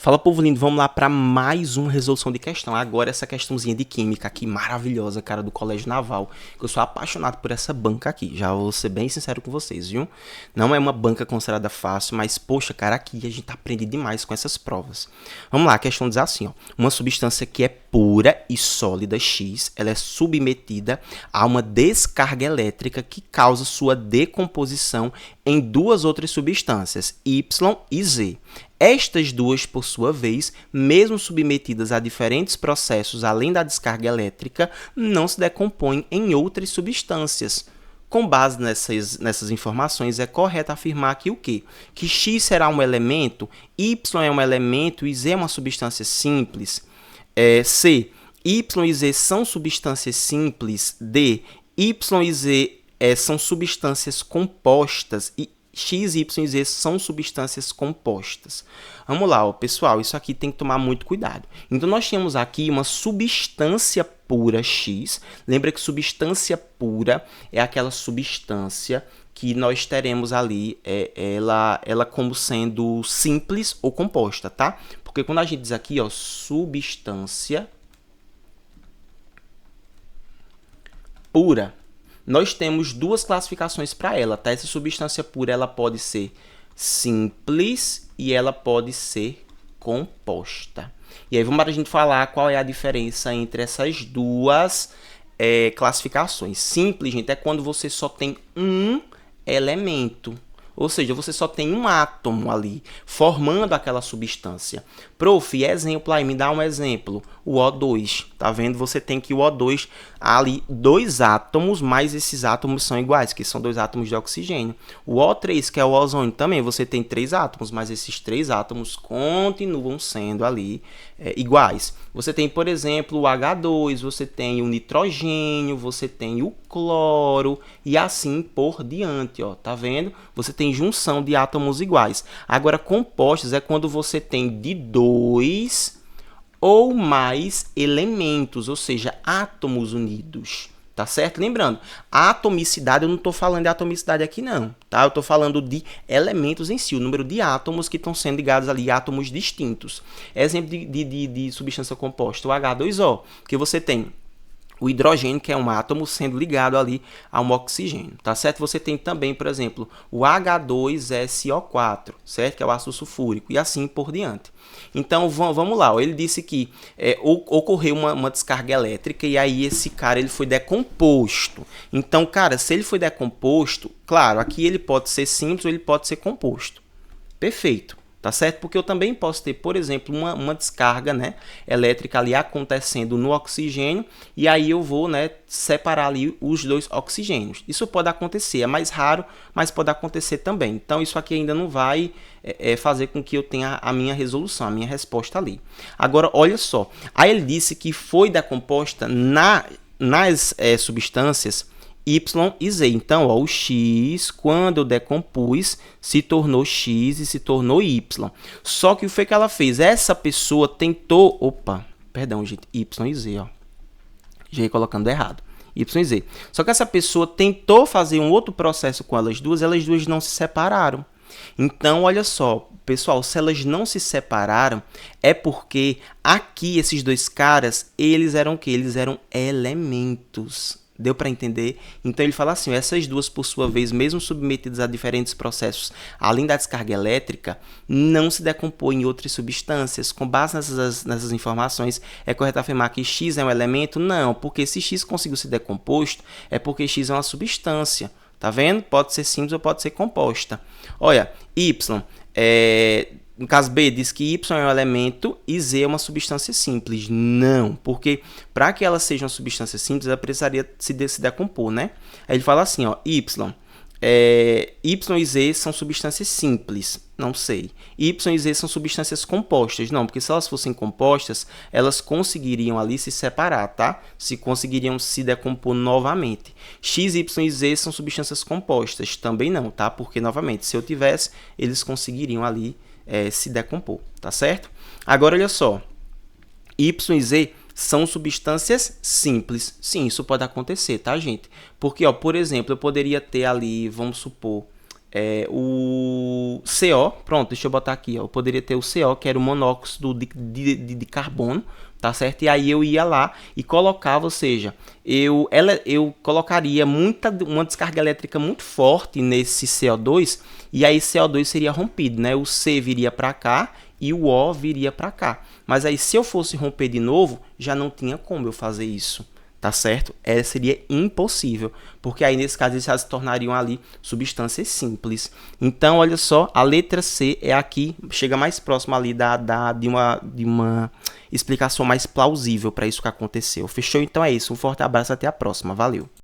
Fala, povo lindo, vamos lá para mais uma resolução de questão. Agora essa questãozinha de química aqui, maravilhosa, cara, do Colégio Naval. Que eu sou apaixonado por essa banca aqui, já vou ser bem sincero com vocês, viu? Não é uma banca considerada fácil, mas, poxa, cara, aqui a gente aprende demais com essas provas. Vamos lá, a questão diz assim, ó. Uma substância que é pura e sólida, X, ela é submetida a uma descarga elétrica que causa sua decomposição em duas outras substâncias, Y e Z. Estas duas, por sua vez, mesmo submetidas a diferentes processos além da descarga elétrica, não se decompõem em outras substâncias. Com base nessas informações, é correto afirmar que o quê? Que X será um elemento, Y é um elemento e Z é uma substância simples. C. Y e Z são substâncias simples. D. Y e Z são substâncias compostas e X, Y e Z são substâncias compostas. Vamos lá, ó, pessoal, isso aqui tem que tomar muito cuidado. Então, nós temos aqui uma substância pura X. Lembra que substância pura é aquela substância que nós teremos ali, ela como sendo simples ou composta, tá? Porque quando a gente diz aqui, ó, substância pura, nós temos duas classificações para ela, tá? Essa substância pura, ela pode ser simples e ela pode ser composta. E aí vamos para a gente falar qual é a diferença entre essas duas classificações. Simples, gente, é quando você só tem um elemento. Ou seja, você só tem um átomo ali, formando aquela substância. Prof, exemplo aí, me dá um exemplo. O O2, tá vendo? Você tem que o O2, ali, dois átomos, mas esses átomos são iguais, que são dois átomos de oxigênio. O O3, que é o ozônio, também você tem três átomos, mas esses três átomos continuam sendo ali iguais. Você tem, por exemplo, o H2, você tem o nitrogênio, você tem o cloro e assim por diante, ó, tá vendo? Você tem junção de átomos iguais. Agora, compostos é quando você tem de dois ou mais elementos, ou seja, átomos unidos, tá certo? Lembrando, a atomicidade, eu não estou falando de atomicidade aqui não, tá? Eu estou falando de elementos em si, o número de átomos que estão sendo ligados ali, átomos distintos. Exemplo de substância composta, o H2O, que você tem o hidrogênio, que é um átomo, sendo ligado ali a um oxigênio, tá certo? Você tem também, por exemplo, o H2SO4, certo? Que é o ácido sulfúrico, e assim por diante. Então, vamos lá. Ó. Ele disse que ocorreu uma descarga elétrica e aí esse cara ele foi decomposto. Então, cara, se ele foi decomposto, claro, aqui ele pode ser simples ou ele pode ser composto. Perfeito. Tá certo? Porque eu também posso ter, por exemplo, uma descarga, né, elétrica ali acontecendo no oxigênio e aí eu vou, né, separar ali os dois oxigênios. Isso pode acontecer, é mais raro, mas pode acontecer também. Então, isso aqui ainda não vai fazer com que eu tenha a minha resolução, a minha resposta ali. Agora, olha só. Aí ele disse que foi decomposta nas substâncias Y e Z. Então, ó, o X, quando eu decompus, se tornou X e se tornou Y. Só que o que ela fez? Essa pessoa tentou... Opa, perdão, gente. Y e Z, ó. Já ia colocando errado. Y e Z. Só que essa pessoa tentou fazer um outro processo com elas duas não se separaram. Então, olha só, pessoal, se elas não se separaram, é porque aqui esses dois caras, eles eram o quê? Eles eram elementos. Deu para entender? Então, ele fala assim, essas duas, por sua vez, mesmo submetidas a diferentes processos, além da descarga elétrica, não se decompõem em outras substâncias. Com base nessas informações, é correto afirmar que X é um elemento? Não, porque se X conseguiu ser decomposto, é porque X é uma substância. Tá vendo? Pode ser simples ou pode ser composta. Olha, Y, no caso B, diz que Y é um elemento e Z é uma substância simples. Não, porque para que ela seja uma substância simples, ela precisaria se decompor, né? Aí ele fala assim, ó, Y e Z são substâncias simples. Não sei. Y e Z são substâncias compostas. Não, porque se elas fossem compostas, elas conseguiriam ali se separar, tá? Se conseguiriam se decompor novamente. X, Y e Z são substâncias compostas. Também não, tá? Porque, novamente, se eu tivesse, eles conseguiriam ali se decompor, tá certo? Agora, olha só. Y e Z são substâncias simples. Sim, isso pode acontecer, tá, gente? Porque, ó, por exemplo, eu poderia ter ali, vamos supor, o CO, pronto, deixa eu botar aqui, ó, eu poderia ter o CO, que era o monóxido de carbono, tá certo? E aí eu ia lá e colocava, ou seja, eu colocaria uma descarga elétrica muito forte nesse CO2, e aí CO2 seria rompido, né? O C viria para cá e o O viria para cá. Mas aí se eu fosse romper de novo, já não tinha como eu fazer isso. Tá certo? Seria impossível, porque aí nesse caso eles já se tornariam ali substâncias simples. Então, olha só, a letra C é aqui, chega mais próximo ali de uma explicação mais plausível para isso que aconteceu. Fechou? Então é isso, um forte abraço, até a próxima, valeu!